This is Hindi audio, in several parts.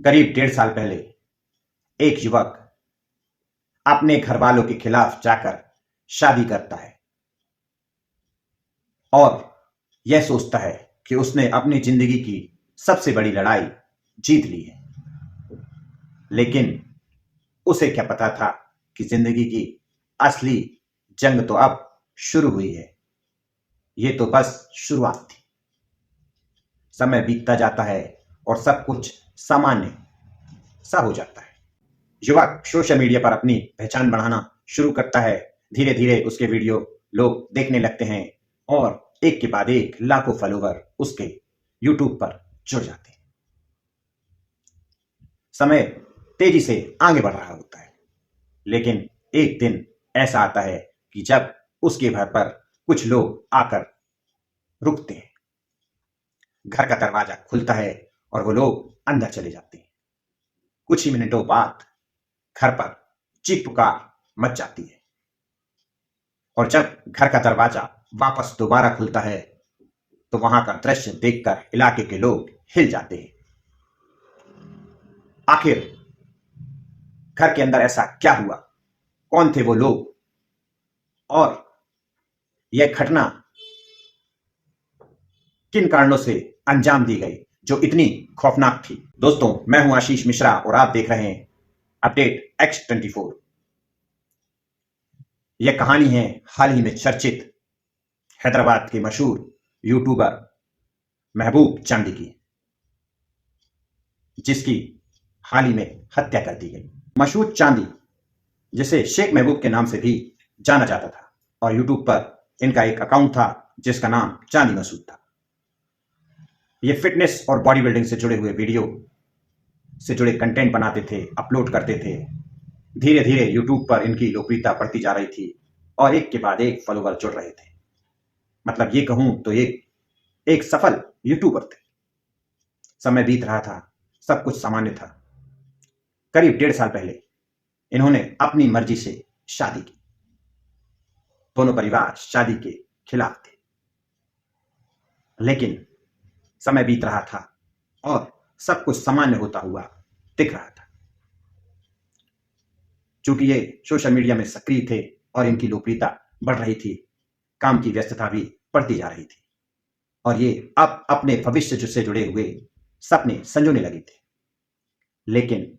करीब 1.5 साल पहले एक युवक अपने घर वालों के खिलाफ जाकर शादी करता है और यह सोचता है कि उसने अपनी जिंदगी की सबसे बड़ी लड़ाई जीत ली है। लेकिन उसे क्या पता था कि जिंदगी की असली जंग तो अब शुरू हुई है। ये तो बस शुरुआत थी। समय बीतता जाता है और सब कुछ सामान्य सा हो जाता है। युवक सोशल मीडिया पर अपनी पहचान बढ़ाना शुरू करता है। धीरे धीरे उसके वीडियो लोग देखने लगते हैं और एक के बाद एक लाखों फॉलोवर उसके यूट्यूब पर जुड़ जाते हैं। समय तेजी से आगे बढ़ रहा होता है, लेकिन एक दिन ऐसा आता है कि जब उसके घर पर कुछ लोग आकर रुकते हैं। घर का दरवाजा खुलता है और वो लोग अंदर चले जाते हैं। कुछ ही मिनटों बाद घर पर चीख पुकार मच जाती है और जब घर का दरवाजा वापस दोबारा खुलता है तो वहां का दृश्य देखकर इलाके के लोग हिल जाते हैं। आखिर घर के अंदर ऐसा क्या हुआ? कौन थे वो लोग और यह घटना किन कारणों से अंजाम दी गई जो इतनी खौफनाक थी? दोस्तों, मैं हूं आशीष मिश्रा और आप देख रहे हैं अपडेट X24। यह कहानी है हाल ही में चर्चित हैदराबाद के मशहूर यूट्यूबर महबूब चांदी की, जिसकी हाल ही में हत्या कर दी गई। मशहूर चांदी, जिसे शेख महबूब के नाम से भी जाना जाता था, और यूट्यूब पर इनका एक अकाउंट था जिसका नाम चांदी मसूद था। ये फिटनेस और बॉडी बिल्डिंग से जुड़े हुए वीडियो से जुड़े कंटेंट बनाते थे, अपलोड करते थे। धीरे धीरे यूट्यूब पर इनकी लोकप्रियता बढ़ती जा रही थी और एक के बाद एक फॉलोवर जुड़ रहे थे। मतलब ये कहूं तो एक सफल यूट्यूबर थे। समय बीत रहा था, सब कुछ सामान्य था। करीब 1.5 साल पहले इन्होंने अपनी मर्जी से शादी की। दोनों परिवार शादी के खिलाफ थे, लेकिन समय बीत रहा था और सब कुछ सामान्य होता हुआ दिख रहा था। चूंकि ये सोशल मीडिया में सक्रिय थे और इनकी लोकप्रियता बढ़ रही थी, काम की व्यस्तता भी बढ़ती जा रही थी और ये अब अपने भविष्य से जुड़े हुए सपने संजोने लगे थे। लेकिन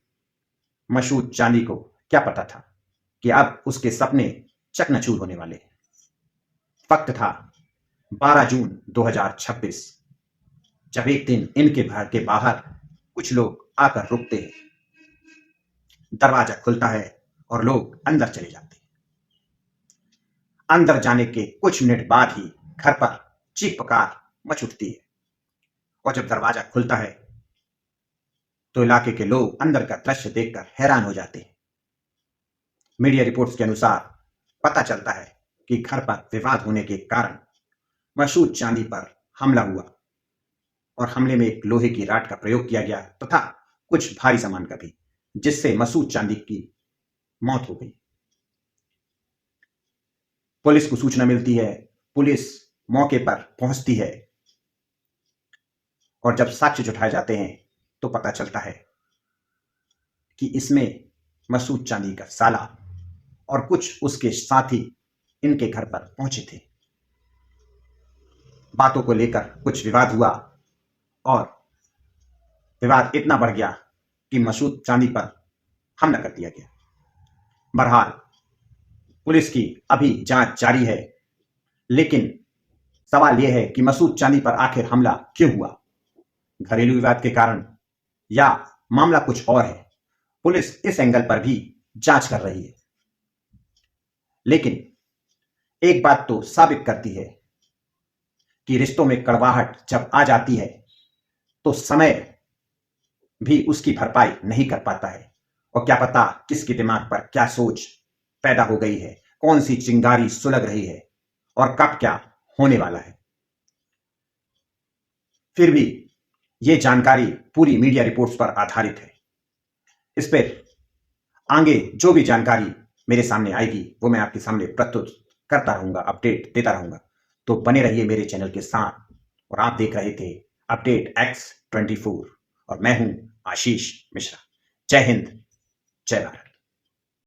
मशहूर चांदी को क्या पता था कि अब उसके सपने चकनाचूर होने वाले हैं। वक्त था 12 जून 2026, जब एक दिन इनके घर के बाहर कुछ लोग आकर रुकते हैं। दरवाजा खुलता है और लोग अंदर चले जाते हैं। अंदर जाने के कुछ मिनट बाद ही घर पर चीख पुकार मच उठती है और जब दरवाजा खुलता है तो इलाके के लोग अंदर का दृश्य देखकर हैरान हो जाते हैं। मीडिया रिपोर्ट्स के अनुसार पता चलता है कि घर पर विवाद होने के कारण मशहूर चांदी पर हमला हुआ और हमले में एक लोहे की राड का प्रयोग किया गया तथा कुछ भारी सामान का भी, जिससे मशहूर चांदी की मौत हो गई। पुलिस को सूचना मिलती है, पुलिस मौके पर पहुंचती है और जब साक्ष्य जुटाए जाते हैं तो पता चलता है कि इसमें मशहूर चांदी का साला और कुछ उसके साथी इनके घर पर पहुंचे थे। बातों को लेकर कुछ विवाद हुआ और विवाद इतना बढ़ गया कि मशहूर चांदी पर हमला कर दिया गया। बहरहाल पुलिस की अभी जांच जारी है, लेकिन सवाल यह है कि मशहूर चांदी पर आखिर हमला क्यों हुआ? घरेलू विवाद के कारण या मामला कुछ और है? पुलिस इस एंगल पर भी जांच कर रही है। लेकिन एक बात तो साबित करती है कि रिश्तों में कड़वाहट जब आ जाती है तो समय भी उसकी भरपाई नहीं कर पाता है और क्या पता किसके दिमाग पर क्या सोच पैदा हो गई है, कौन सी चिंगारी सुलग रही है और कब क्या होने वाला है। फिर भी यह जानकारी पूरी मीडिया रिपोर्ट्स पर आधारित है। इस पर आगे जो भी जानकारी मेरे सामने आएगी वो मैं आपके सामने प्रस्तुत करता रहूंगा, अपडेट देता रहूंगा। तो बने रहिए मेरे चैनल के साथ और आप देख रहे थे अपडेट X24 और मैं हूं आशीष मिश्रा। जय हिंद, जय भारत।